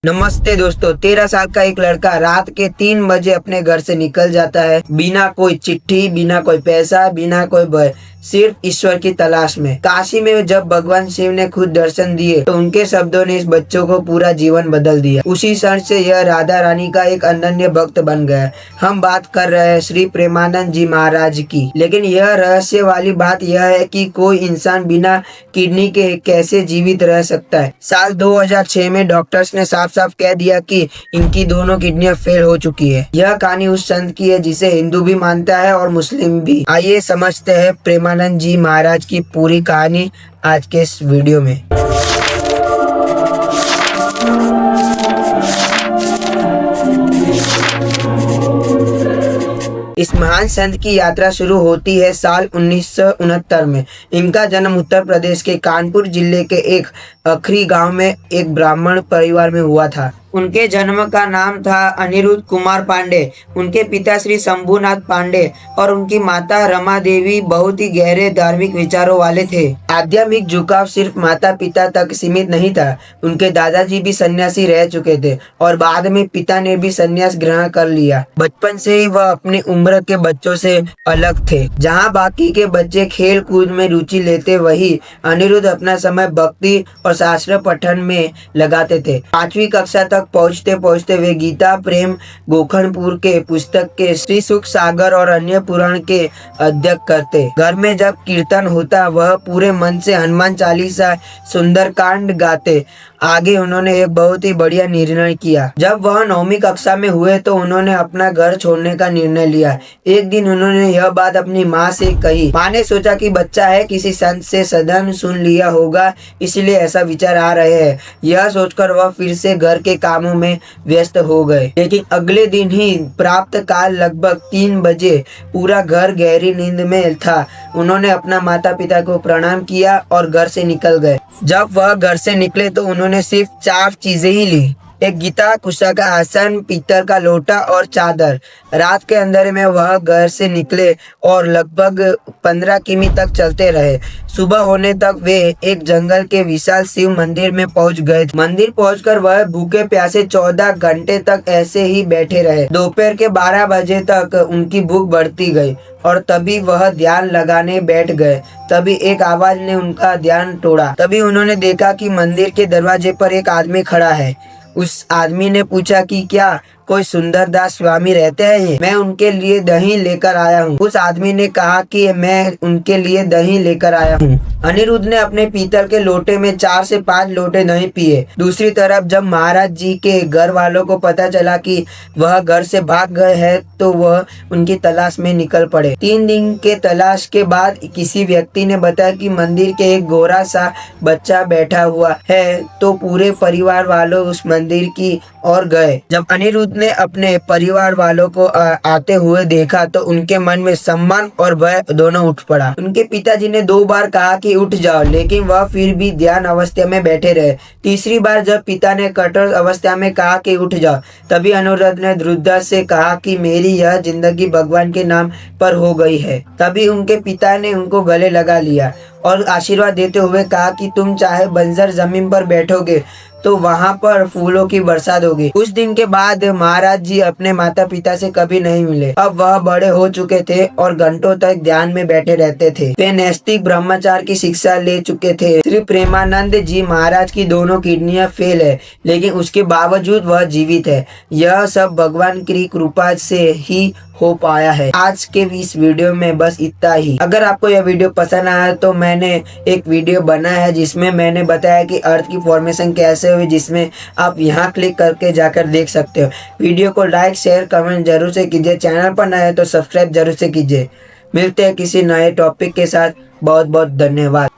नमस्ते दोस्तों। 13 साल का एक लड़का रात के 3 बजे अपने घर से निकल जाता है, बिना कोई चिट्ठी, बिना कोई पैसा, बिना कोई भय, सिर्फ ईश्वर की तलाश में। काशी में जब भगवान शिव ने खुद दर्शन दिए तो उनके शब्दों ने इस बच्चों को पूरा जीवन बदल दिया। उसी क्षण से यह राधा रानी का एक अनन्य भक्त बन गया। हम बात कर रहे हैं श्री प्रेमानंद जी महाराज की। लेकिन यह रहस्य वाली बात यह है कि कोई इंसान बिना किडनी के कैसे जीवित रह सकता है। साल 2006 में डॉक्टर्स ने साफ साफ कह दिया कि इनकी दोनों किडनियां फेल हो चुकी है। यह कहानी उस संत की है जिसे हिंदू भी मानता है और मुस्लिम भी। आइए समझते हैं प्रेमानंद जी महाराज की पूरी कहानी आज के इस वीडियो में। इस महान संत की यात्रा शुरू होती है साल 1969 में। इनका जन्म उत्तर प्रदेश के कानपुर जिले के एक अखरी गांव में एक ब्राह्मण परिवार में हुआ था। उनके जन्म का नाम था अनिरुद्ध कुमार पांडे। उनके पिता श्री शंभुनाथ पांडे और उनकी माता रमा देवी बहुत ही गहरे धार्मिक विचारों वाले थे। आध्यात्मिक झुकाव सिर्फ माता पिता तक सीमित नहीं था, उनके दादाजी भी सन्यासी रह चुके थे और बाद में पिता ने भी सन्यास ग्रहण कर लिया। बचपन से ही वह अपनी उम्र के बच्चों से अलग थे। जहाँ बाकी के बच्चे खेल कूद में रुचि लेते, वही अनिरुद्ध अपना समय भक्ति और शास्त्र पठन में लगाते थे। 5वीं कक्षा तक पहुँचते पहुँचते वे गीता, प्रेम, गोखणपुर के पुस्तक के श्री सुख सागर और अन्य पुराण के अध्ययन करते। घर में जब कीर्तन होता वह पूरे मन से हनुमान चालीसा, सुंदरकांड गाते। आगे उन्होंने एक बहुत ही बढ़िया निर्णय किया। जब वह 9वीं कक्षा में हुए तो उन्होंने अपना घर छोड़ने का निर्णय लिया। एक दिन उन्होंने यह बात अपनी माँ से कही। माँ ने सोचा कि बच्चा है, किसी संत से सदन सुन लिया होगा, इसलिए ऐसा विचार आ रहे हैं। यह सोचकर वह फिर से घर के कामों में व्यस्त हो गए। लेकिन अगले दिन ही प्राप्त काल लगभग 3 बजे पूरा घर गहरी नींद में था। उन्होंने अपना माता पिता को प्रणाम किया और घर से निकल गए। जब वह घर से निकले तो उन्होंने सिर्फ 4 चीजें ही ली। एक गीता, कुशा का आसन, पीतल का लोटा और चादर। रात के अंधेरे में वह घर से निकले और लगभग 15 किमी तक चलते रहे। सुबह होने तक वे एक जंगल के विशाल शिव मंदिर में पहुंच गए। मंदिर पहुंचकर वह भूखे प्यासे 14 घंटे तक ऐसे ही बैठे रहे। दोपहर के 12 बजे तक उनकी भूख बढ़ती गई और तभी वह ध्यान लगाने बैठ गए। तभी एक आवाज ने उनका ध्यान तोड़ा। तभी उन्होंने देखा कि मंदिर के दरवाजे पर एक आदमी खड़ा है। उस आदमी ने पूछा कि क्या कोई सुंदरदास स्वामी रहते हैं? मैं उनके लिए दही लेकर आया हूँ। उस आदमी ने कहा कि मैं उनके लिए दही लेकर आया हूँ। अनिरुद्ध ने अपने पीतल के लोटे में 4 से 5 लोटे दही पिए। दूसरी तरफ जब महाराज जी के घर वालों को पता चला कि वह घर से भाग गए हैं तो वह उनकी तलाश में निकल पड़े। 3 दिन के तलाश के बाद किसी व्यक्ति ने बताया कि मंदिर के एक गोरा सा बच्चा बैठा हुआ है, तो पूरे परिवार वालों उस मंदिर की ओर गए। जब अनिरुद्ध ने अपने परिवार वालों को आते हुए देखा तो उनके मन में सम्मान और भय दोनों उठ पड़ा। उनके पिताजी ने 2 बार कहा कि उठ जाओ, लेकिन वह फिर भी ध्यान अवस्था में बैठे रहे। तीसरी बार जब पिता ने कठोर अवस्था में कहा कि उठ जाओ, तभी अनिरुद्ध ने दृढ़ता से कहा कि मेरी यह जिंदगी भगवान के नाम पर हो गई है। तभी उनके पिता ने उनको गले लगा लिया और आशीर्वाद देते हुए कहा कि तुम चाहे बंजर जमीन पर बैठोगे तो वहां पर फूलों की बरसात होगी। उस दिन के बाद महाराज जी अपने माता पिता से कभी नहीं मिले। अब वह बड़े हो चुके थे और घंटों तक ध्यान में बैठे रहते थे। वे नैतिक ब्रह्मचार की शिक्षा ले चुके थे। श्री प्रेमानंद जी महाराज की दोनों किडनियां फेल है, लेकिन उसके बावजूद वह जीवित है। यह सब भगवान की कृपा से ही हो पाया है। आज के इस वीडियो में बस इतना ही। अगर आपको यह वीडियो पसंद आया तो मैंने एक वीडियो बनाया है जिसमें मैंने बताया कि अर्थ की फॉर्मेशन कैसे हुई, जिसमें आप यहाँ क्लिक करके जाकर देख सकते हो। वीडियो को लाइक, शेयर, कमेंट जरूर से कीजिए। चैनल पर नए हैं तो सब्सक्राइब जरूर से कीजिए। मिलते हैं किसी नए टॉपिक के साथ। बहुत बहुत धन्यवाद।